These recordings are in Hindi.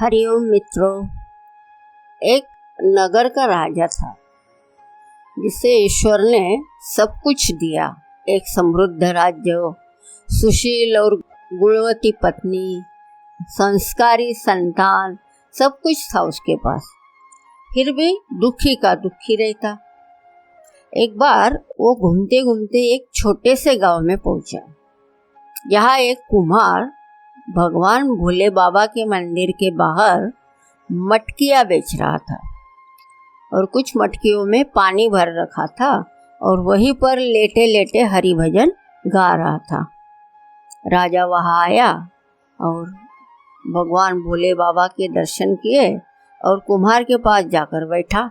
हरिओम मित्रों। एक नगर का राजा था जिसे ईश्वर ने सब कुछ दिया। एक समृद्ध राज्य, सुशील और गुणवती पत्नी, संस्कारी संतान, सब कुछ था उसके पास। फिर भी दुखी का दुखी रहता। एक बार वो घूमते घूमते एक छोटे से गांव में पहुंचा। यहाँ एक कुम्हार भगवान भोले बाबा के मंदिर के बाहर मटकियाँ बेच रहा था और कुछ मटकियों में पानी भर रखा था और वहीं पर लेटे लेटे हरि भजन गा रहा था। राजा वहाँ आया और भगवान भोले बाबा के दर्शन किए और कुम्हार के पास जाकर बैठा।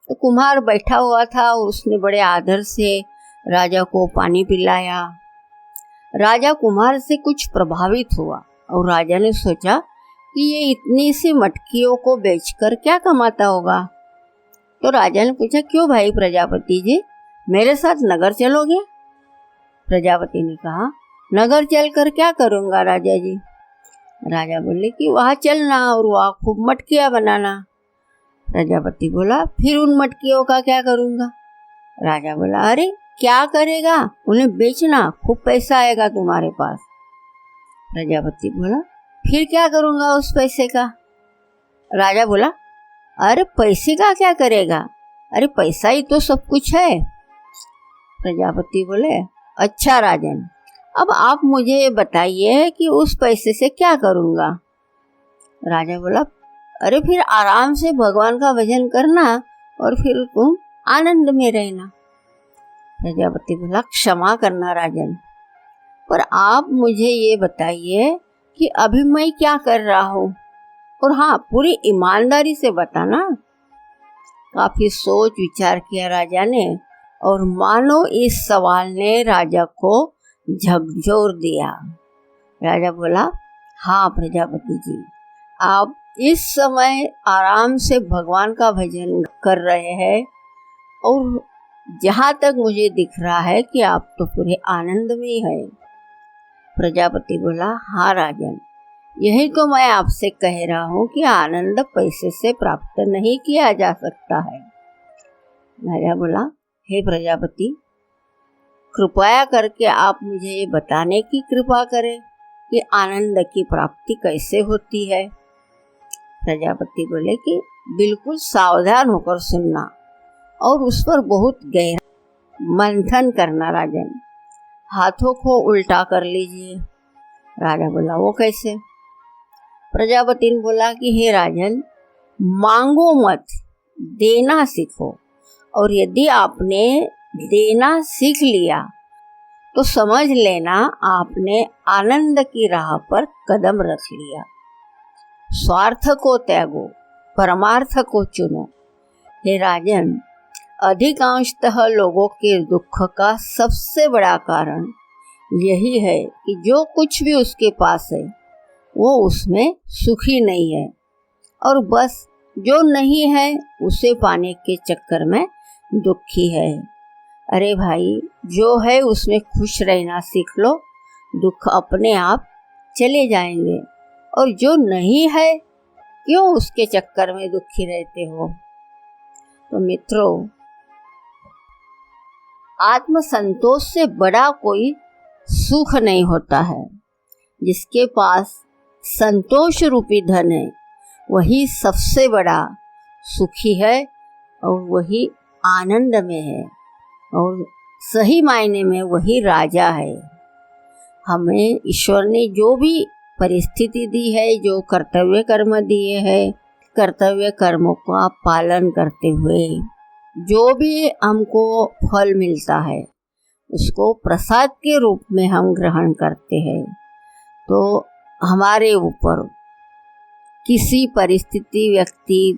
तो कुम्हार बैठा हुआ था और उसने बड़े आदर से राजा को पानी पिलाया। राजा कुम्हार से कुछ प्रभावित हुआ और राजा ने सोचा कि ये इतनी सी मटकियों को बेचकर क्या कमाता होगा। तो राजा ने पूछा, क्यों भाई प्रजापति जी, मेरे साथ नगर चलोगे? प्रजापति ने कहा, नगर चलकर क्या करूँगा राजा जी? राजा बोले कि वहाँ चलना और वहाँ खूब मटकियाँ बनाना। प्रजापति बोला, फिर उन मटकियों का क्या करूँगा? राजा बोला, अरे क्या करेगा, उन्हें बेचना, खूब पैसा आएगा तुम्हारे पास। प्रजापति बोला, फिर क्या करूँगा उस पैसे का? राजा बोला, अरे पैसे का क्या करेगा, अरे पैसा ही तो सब कुछ है। प्रजापति बोले, अच्छा राजन, अब आप मुझे ये बताइए कि उस पैसे से क्या करूँगा? राजा बोला, अरे फिर आराम से भगवान का भजन करना और फिर तुम आनंद में रहना। प्रजापति बोला, क्षमा करना राजन, पर आप मुझे ये बताइए कि अभी मैं क्या कर रहा हूँ, और हाँ, पूरी ईमानदारी से बताना। काफी सोच विचार किया राजा ने और मानो इस सवाल ने राजा को झकझोर दिया। राजा बोला, हाँ प्रजापति जी, आप इस समय आराम से भगवान का भजन कर रहे हैं और जहाँ तक मुझे दिख रहा है कि आप तो पूरे आनंद में हैं। प्रजापति बोला, हाँ राजन, यही तो मैं आपसे कह रहा हूँ कि आनंद पैसे से प्राप्त नहीं किया जा सकता है। राजा बोला, हे प्रजापति, कृपया करके आप मुझे ये बताने की कृपा करें कि आनंद की प्राप्ति कैसे होती है। प्रजापति बोले कि बिल्कुल सावधान होकर सुनना और उस पर बहुत गहरा मंथन करना राजन। हाथों को उल्टा कर लीजिए। राजा बोला, वो कैसे? प्रजापति ने बोला कि हे राजन, मांगो मत, देना सीखो, और यदि आपने देना सीख लिया तो समझ लेना आपने आनंद की राह पर कदम रख लिया। स्वार्थ को त्यागो, परमार्थ को चुनो। हे राजन, अधिकांशतः लोगों के दुख का सबसे बड़ा कारण यही है कि जो कुछ भी उसके पास है वो उसमें सुखी नहीं है, और बस जो नहीं है उसे पाने के चक्कर में दुखी है। अरे भाई, जो है उसमें खुश रहना सीख लो, दुख अपने आप चले जाएंगे। और जो नहीं है, क्यों उसके चक्कर में दुखी रहते हो? तो मित्रों, आत्म संतोष से बड़ा कोई सुख नहीं होता है। जिसके पास संतोष रूपी धन है वही सबसे बड़ा सुखी है और वही आनंद में है, और सही मायने में वही राजा है। हमें ईश्वर ने जो भी परिस्थिति दी है, जो कर्तव्य कर्म दिए हैं, कर्तव्य कर्मों का पालन करते हुए जो भी हमको फल मिलता है उसको प्रसाद के रूप में हम ग्रहण करते हैं, तो हमारे ऊपर किसी परिस्थिति, व्यक्ति,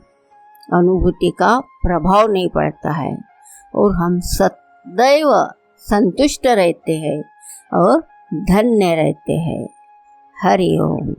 अनुभूति का प्रभाव नहीं पड़ता है और हम सदैव संतुष्ट रहते हैं और धन्य रहते हैं। हरि ओम।